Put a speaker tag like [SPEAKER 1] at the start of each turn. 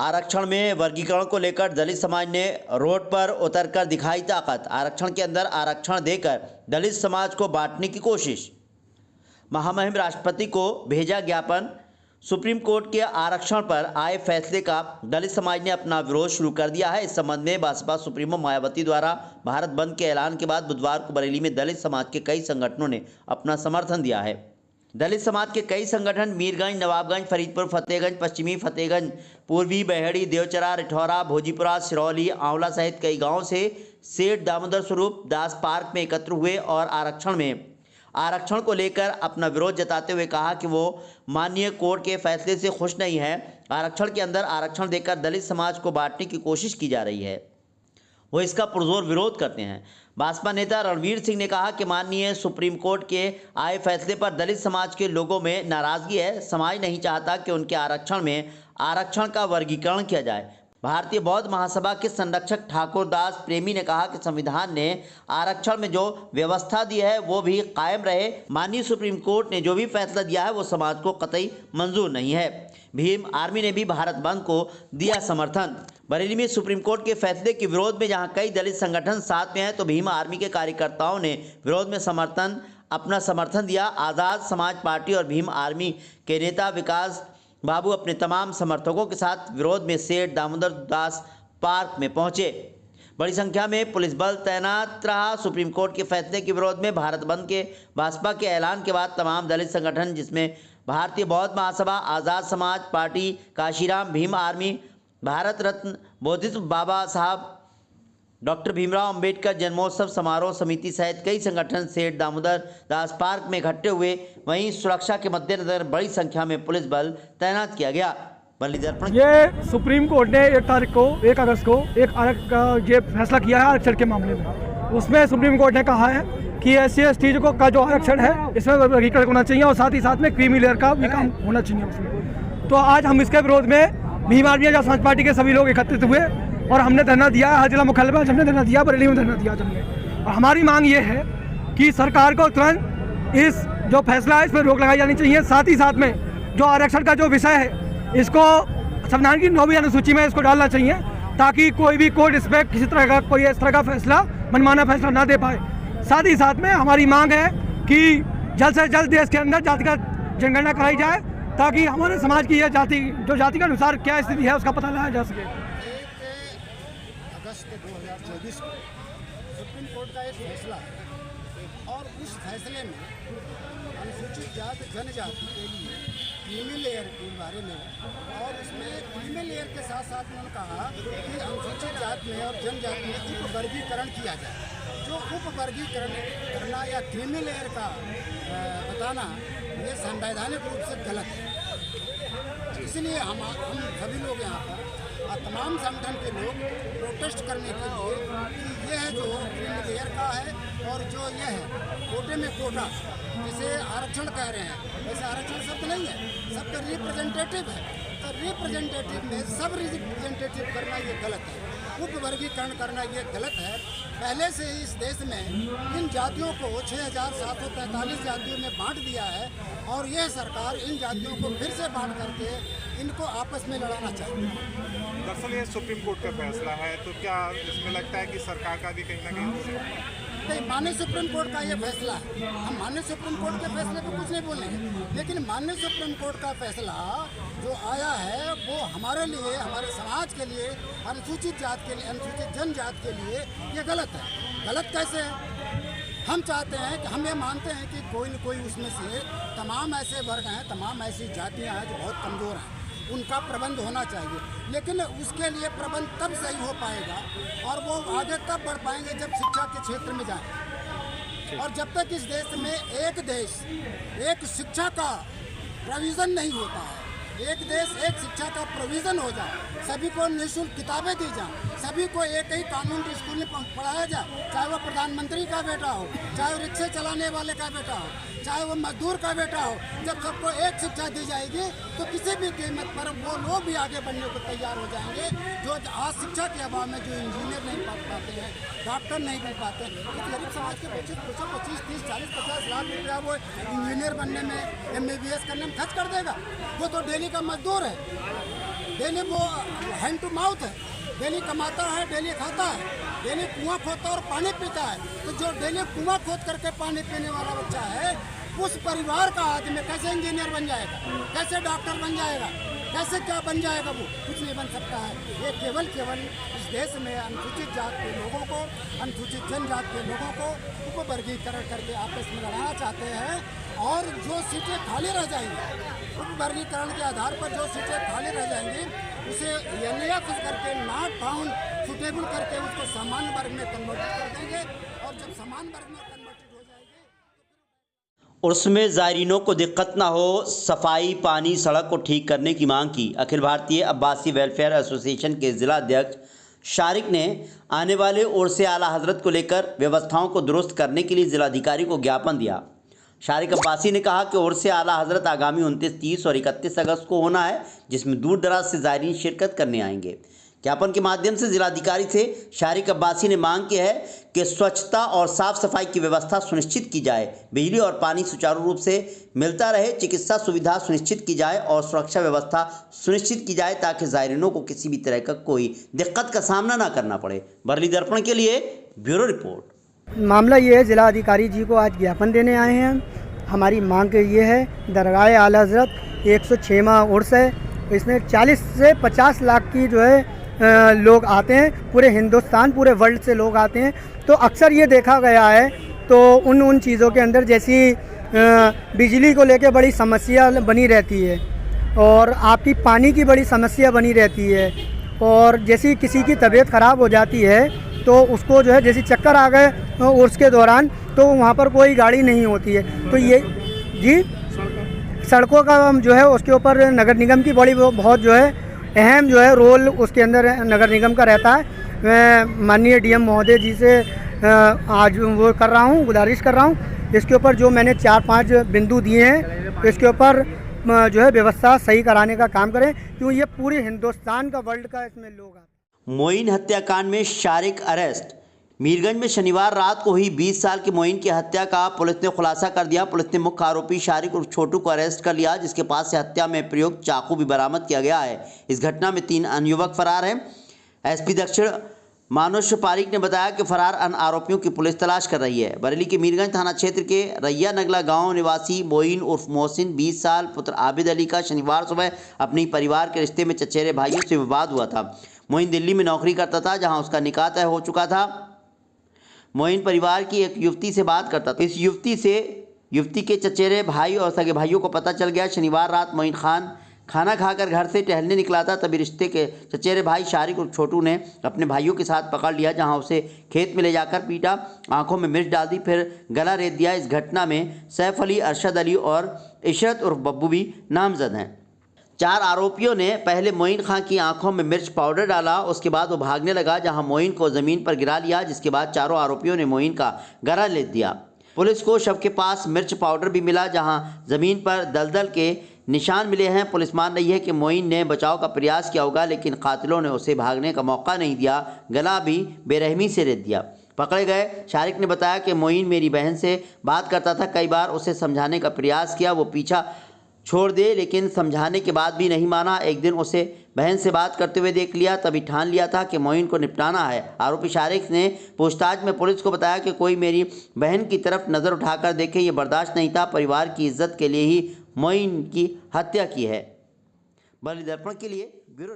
[SPEAKER 1] आरक्षण में वर्गीकरण को लेकर दलित समाज ने रोड पर उतरकर दिखाई ताकत। आरक्षण के अंदर आरक्षण देकर दलित समाज को बांटने की कोशिश। महामहिम राष्ट्रपति को भेजा ज्ञापन। सुप्रीम कोर्ट के आरक्षण पर आए फैसले का दलित समाज ने अपना विरोध शुरू कर दिया है। इस संबंध में बसपा सुप्रीमो मायावती द्वारा भारत बंद के ऐलान के बाद बुधवार को बरेली में दलित समाज के कई संगठनों ने अपना समर्थन दिया है। दलित समाज के कई संगठन मीरगंज, नवाबगंज, फरीदपुर, फतेहगंज, पश्चिमी फतेहगंज, पूर्वी बहेड़ी, देवचरा, रिठौरा, भोजीपुरा, सिरौली, आंवला सहित कई गांवों से सेठ दामोदर स्वरूप दास पार्क में एकत्र हुए और आरक्षण को लेकर अपना विरोध जताते हुए कहा कि वो माननीय कोर्ट के फैसले से खुश नहीं है। आरक्षण के अंदर आरक्षण देकर दलित समाज को बांटने की कोशिश की जा रही है, वो इसका पुरजोर विरोध करते हैं। भाजपा नेता रणवीर सिंह ने कहा कि माननीय सुप्रीम कोर्ट के आए फैसले पर दलित समाज के लोगों में नाराजगी है। समाज नहीं चाहता कि उनके आरक्षण में आरक्षण का वर्गीकरण किया जाए। भारतीय बौद्ध महासभा के संरक्षक ठाकुर दास प्रेमी ने कहा कि संविधान ने आरक्षण में जो व्यवस्था दी है वो भी कायम रहे। माननीय सुप्रीम कोर्ट ने जो भी फैसला दिया है वो समाज को कतई मंजूर नहीं है। भीम आर्मी ने भी भारत बंद को दिया समर्थन। बरेली में सुप्रीम कोर्ट के फैसले के विरोध में जहां कई दलित संगठन साथ में हैं, तो भीम आर्मी के कार्यकर्ताओं ने विरोध में अपना समर्थन दिया। आज़ाद समाज पार्टी और भीम आर्मी के नेता विकास बाबू अपने तमाम समर्थकों के साथ विरोध में सेठ दामोदर दास पार्क में पहुंचे। बड़ी संख्या में पुलिस बल तैनात रहा। सुप्रीम कोर्ट के फैसले के विरोध में भारत बंद के भाजपा के ऐलान के बाद तमाम दलित संगठन, जिसमें भारतीय बौद्ध महासभा, आज़ाद समाज पार्टी, काशीराम, भीम आर्मी, भारत रत्न बोधिसत्व बाबा साहब डॉक्टर भीमराव अंबेडकर जन्मोत्सव समारोह समिति सहित कई संगठन सेठ दामोदर दास पार्क में इकट्ठे हुए। वहीं सुरक्षा के मद्देनजर बड़ी संख्या में पुलिस बल तैनात किया गया। बल्ली दर्पण।
[SPEAKER 2] ये सुप्रीम कोर्ट ने 1 अगस्त को ये फैसला किया है आरक्षण के मामले में। उसमें सुप्रीम कोर्ट ने कहा है कि SC/ST का जो आरक्षण है इसमें वर्गीकरण होना चाहिए और साथ ही साथ में क्रीमी लेयर का भी काम होना चाहिए उसमें। तो आज हम इसके विरोध में भीम आर्मी आज़ाद समाज पार्टी के सभी लोग एकत्रित हुए और हमने धरना दिया। हर जिला मुख्यालय पर हमने धरना दिया, बरेली में धरना दिया हमने। और हमारी मांग ये है कि सरकार को तुरंत इस जो फैसला है इस पर रोक लगाई जानी चाहिए। साथ ही साथ में जो आरक्षण का जो विषय है इसको संविधान की 9वीं अनुसूची में इसको डालना चाहिए, ताकि कोई भी कोर्ट इस पर किसी तरह का कोई इस तरह का फैसला, मनमाना फैसला ना दे पाए। साथ ही साथ में हमारी मांग है कि जल्द से जल्द देश के अंदर जातिगत जनगणना कराई जाए, ताकि हमारे समाज की यह जाति के अनुसार क्या स्थिति है उसका पता लगाया जा सके।
[SPEAKER 3] अगस्त 2024 को सुप्रीम कोर्ट का एक फैसला है और उस फैसले में अनुसूचित जाति जनजाति के लिए क्रीमी लेयर के बारे में और उसमें क्रीमी लेयर के साथ साथ उन्होंने कहा कि अनुसूचित जाति में और जनजाति में उप वर्गीकरण किया जाए। जो उप वर्गीकरण करना या क्रीमी लेयर का बताना ये संवैधानिक रूप से गलत है। इसलिए हम सभी लोग यहाँ पर तमाम संगठन के लोग प्रोटेस्ट करने के लिए कि यह जो क्रीमी लेयर का है और जो यह है कोटे में कोटा, जिसे आरक्षण कह रहे हैं, वैसे आरक्षण शब्द नहीं है, सबका रिप्रेजेंटेटिव है। तो रिप्रेजेंटेटिव में सब रिप्रेजेंटेटिव करना ये गलत है, उप वर्गीकरण करना ये गलत है। पहले से ही इस देश में इन जातियों को 6743 जातियों में बांट दिया है और यह सरकार इन जातियों को फिर से बांट करके इनको आपस में लड़ाना चाहिए।
[SPEAKER 4] दरअसल ये सुप्रीम कोर्ट का फैसला है, तो क्या इसमें लगता है कि सरकार का भी कहीं ना कहीं
[SPEAKER 3] माननीय सुप्रीम कोर्ट का ये फैसला है। हम माननीय सुप्रीम कोर्ट के फैसले पे कुछ नहीं बोलेंगे, लेकिन माननीय सुप्रीम कोर्ट का फैसला जो आया है वो हमारे लिए, हमारे समाज के लिए, अनुसूचित जाति के लिए, अनुसूचित जनजाति के लिए ये गलत है। गलत कैसे है? हम चाहते हैं कि हम ये मानते हैं कि कोई न कोई उसमें से तमाम ऐसे वर्ग हैं, तमाम ऐसी जातियाँ हैं जो बहुत कमज़ोर हैं, उनका प्रबंध होना चाहिए। लेकिन उसके लिए प्रबंध तब सही हो पाएगा और वो आगे तब बढ़ पाएंगे जब शिक्षा के क्षेत्र में जाएं। और जब तक इस देश में एक शिक्षा का प्रोविज़न नहीं होता है, एक देश एक शिक्षा का प्रोविज़न हो जाए, सभी को निःशुल्क किताबें दी जाए, सभी को एक ही कानून स्कूल में पढ़ाया जाए, चाहे वो प्रधानमंत्री का बेटा हो, चाहे वो रिक्शे चलाने वाले का बेटा हो, चाहे वो मजदूर का बेटा हो, जब सबको एक शिक्षा दी जाएगी तो किसी भी कीमत पर वो लोग भी आगे बढ़ने को तैयार हो जाएंगे। जो आज शिक्षा के अभाव में जो इंजीनियर नहीं पढ़ पाते हैं, डॉक्टर नहीं बन पाते, तो गरीब समाज के 25, 30, 40, 50 लाख रुपया वो इंजीनियर बनने में, MBBS करने में खर्च कर देगा। वो तो डेली का मजदूर है। डेली वो हैंड टू माउथ है, डेली कमाता है, डेली खाता है, डेली कुआं खोदता है और पानी पीता है। तो जो डेली कुआं खोद करके पानी पीने वाला बच्चा है, उस परिवार का आदमी कैसे इंजीनियर बन जाएगा, कैसे डॉक्टर बन जाएगा, कैसे क्या बन जाएगा? वो कुछ नहीं बन सकता है। ये केवल इस देश में अनुसूचित जात के लोगों को, अनुसूचित जनजात के लोगों को उपवर्गीकरण करके आपस में लड़ाना चाहते हैं। और जो सीटें खाली रह जाएंगी, उपवर्गीकरण के आधार पर जो सीटें खाली रह जाएंगी, उसे NAF करके नॉट फाउंड सुटेबल करके उसको सामान्य वर्ग में कन्वर्ट कर देंगे। और जब सामान्य वर्ग में कन्वर्टेड हो जाएगी,
[SPEAKER 1] उर्स में ज़ायरीनों को दिक्कत ना हो, सफाई, पानी, सड़क को ठीक करने की मांग की। अखिल भारतीय अब्बासी वेलफेयर एसोसिएशन के ज़िला अध्यक्ष शारिक ने आने वाले उर्स आला हज़रत को लेकर व्यवस्थाओं को दुरुस्त करने के लिए ज़िलाधिकारी को ज्ञापन दिया। शारिक अब्बासी ने कहा कि उर्स आला हज़रत आगामी 29, 30 और 31 अगस्त को होना है, जिसमें दूर दराज से ज़ायरीन शिरकत करने आएंगे। ज्ञापन के माध्यम से जिलाधिकारी से शारिक अब्बासी ने मांग की है कि स्वच्छता और साफ सफाई की व्यवस्था सुनिश्चित की जाए, बिजली और पानी सुचारू रूप से मिलता रहे, चिकित्सा सुविधा सुनिश्चित की जाए और सुरक्षा व्यवस्था सुनिश्चित की जाए ताकि ज़ायरीनों को किसी भी तरह का कोई दिक्कत का सामना ना करना पड़े। बरली दर्पण के लिए ब्यूरो रिपोर्ट।
[SPEAKER 5] मामला ये है, जिला अधिकारी जी को आज ज्ञापन देने आए हैं। हमारी मांग ये है, दरगाह आला हज़रत 106वां उर्स है, इसमें 40 से 50 लाख की जो है लोग आते हैं, पूरे हिंदुस्तान, पूरे वर्ल्ड से लोग आते हैं। तो अक्सर ये देखा गया है, तो उन चीज़ों के अंदर जैसी बिजली को लेके बड़ी समस्या बनी रहती है और आपकी पानी की बड़ी समस्या बनी रहती है। और जैसी किसी की तबीयत ख़राब हो जाती है तो उसको जो है जैसे चक्कर आ गए उर्स के दौरान, तो वहाँ पर कोई गाड़ी नहीं होती है। तो ये जी सड़कों का जो है उसके ऊपर नगर निगम की बड़ी बहुत जो है अहम जो है रोल उसके अंदर नगर निगम का रहता है। मैं माननीय DM महोदय जी से आज वो कर रहा हूँ, गुजारिश कर रहा हूँ, इसके ऊपर जो मैंने 4-5 बिंदु दिए हैं, इसके ऊपर जो है व्यवस्था सही कराने का काम करें, क्योंकि ये पूरे हिंदुस्तान का, वर्ल्ड का इसमें लोग आते हैं।
[SPEAKER 1] मोइन हत्याकांड में शारिक अरेस्ट। मीरगंज में शनिवार रात को हुई 20 साल के मोइन की हत्या का पुलिस ने खुलासा कर दिया। पुलिस ने मुख्य आरोपी शारिक उर्फ छोटू को अरेस्ट कर लिया, जिसके पास से हत्या में प्रयुक्त चाकू भी बरामद किया गया है। इस घटना में 3 अन्य युवक फरार हैं। SP दक्षिण मानुष पारिक ने बताया कि फरार अन्य आरोपियों की पुलिस तलाश कर रही है। बरेली के मीरगंज थाना क्षेत्र के रैया नगला गांव निवासी मोइन उर्फ मोहसिन 20 साल पुत्र आबिद अली का शनिवार सुबह अपनी परिवार के रिश्ते में चचेरे भाइयों से विवाद हुआ था। मोइन दिल्ली में नौकरी करता था, जहां उसका निकाह तय हो चुका था। मोइन परिवार की एक युवती से बात करता था। इस युवती के चचेरे भाई और सगे भाइयों को पता चल गया। शनिवार रात मोइन खाना खाकर घर से टहलने निकला था, तभी रिश्ते के चचेरे भाई शारिक और छोटू ने अपने भाइयों के साथ पकड़ लिया, जहां उसे खेत में ले जाकर पीटा, आंखों में मिर्च डाल दी, फिर गला रेत दिया। इस घटना में सैफ अली, अरशद अली और इशरत उर्फ बब्बू भी नामजद हैं। 4 आरोपियों ने पहले मोइन खां की आंखों में मिर्च पाउडर डाला, उसके बाद वो भागने लगा, जहां मोइन को ज़मीन पर गिरा लिया, जिसके बाद चारों आरोपियों ने मोइन का गला लेत दिया। पुलिस को शव के पास मिर्च पाउडर भी मिला, जहां ज़मीन पर दलदल के निशान मिले हैं। पुलिस मान रही है कि मोइन ने बचाव का प्रयास किया होगा, लेकिन कातिलों ने उसे भागने का मौका नहीं दिया, गला भी बेरहमी से रेत दिया। पकड़े गए शारिक ने बताया कि मोइन मेरी बहन से बात करता था, कई बार उसे समझाने का प्रयास किया, वो पीछा छोड़ दे, लेकिन समझाने के बाद भी नहीं माना। एक दिन उसे बहन से बात करते हुए देख लिया, तभी ठान लिया था कि मोइन को निपटाना है। आरोपी शारिक ने पूछताछ में पुलिस को बताया कि कोई मेरी बहन की तरफ नज़र उठाकर देखे, ये बर्दाश्त नहीं था, परिवार की इज्जत के लिए ही मोइन की हत्या की है। बरली दर्पण के लिए ब्यूरो।